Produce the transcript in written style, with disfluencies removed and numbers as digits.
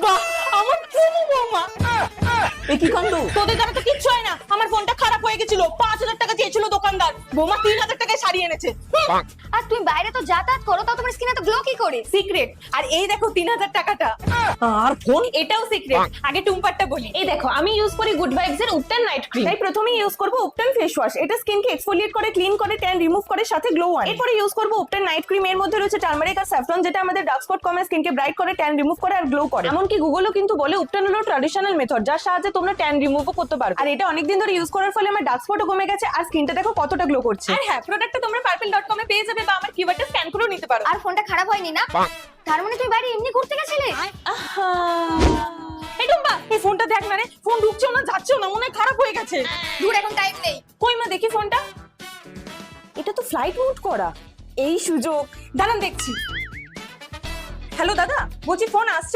বাহ, আমার চুমু বৌমা। এ কি কাণ্ড? তোদের দ্বারা তো কিচ্ছু হয় না। আমার ফোনটা খারাপ হয়ে গেছিল, 5000 টাকা চেয়েছিল দোকানদার, বৌমা 3000 টাকায় সারিয়ে এনেছে। আর তুমি বাইরে তো যাতায়াত করো, তাও তোমার স্কিন এত গ্লো কি করে? সিক্রেট। আর এই দেখো 3000 টাকাটা। আর ফোন, এটাও সিক্রেট। আগে টুম্পারটা বলি। এই দেখো, আমি ইউজ করি গুড ভাইবস এর উপটান নাইট ক্রিম। তাই প্রথমে ইউজ করব উপটান ফেস ওয়াশ। এটা স্কিনকে এক্সফোলিয়েট করে, ক্লিন করে, ট্যান রিমুভ করে, সাথে গ্লো আনে। এরপরে ইউজ করব উপটান নাইট ক্রিম। এর মধ্যে রয়েছে টার্মারিক আর স্যাফরন, যেটা আমাদের ডার্ক স্পট কমে, স্কিনকে ব্রাইট করে, ট্যান রিমুভ করে আর গ্লো করে। এমনকি গুগলও কিন্তু বলে উপটান হলো ট্র্যাডিশনাল মেথড, যার সাহায্যে তোমরা ট্যান রিমুভও করতে পারো। আর এটা অনেকদিন ধরে ইউজ করার ফলে আমার ডার্ক স্পটও কমে গেছে, আর স্কিনটা দেখো কতটা গ্লো করছে। আর হ্যাঁ, প্রোডাক্টটা তোমরা purple.com এ পেয়ে যাবে, বা আমার কিউআরটা স্ক্যান করেও নিতে পারো। আর ফোনটা খারাপ হয়নি না? তার মানে তুমি বাইরে এমনি ঘুরতে গেছিলে? আহা, এই টুম্পা, এই ফোনটা দেখ না রে, ফোন ঢুকছেও না, যাচ্ছেও না, মনে হয় খারাপ হয়ে গেছে। দূর, এখন টাইম নেই। কই মা, দেখি ফোনটা। এটা তো ফ্লাইট মোড করা। এই সুযোগ, দাঁড়ান দেখছি। হ্যালো দাদা, বলছি ফোন আসছে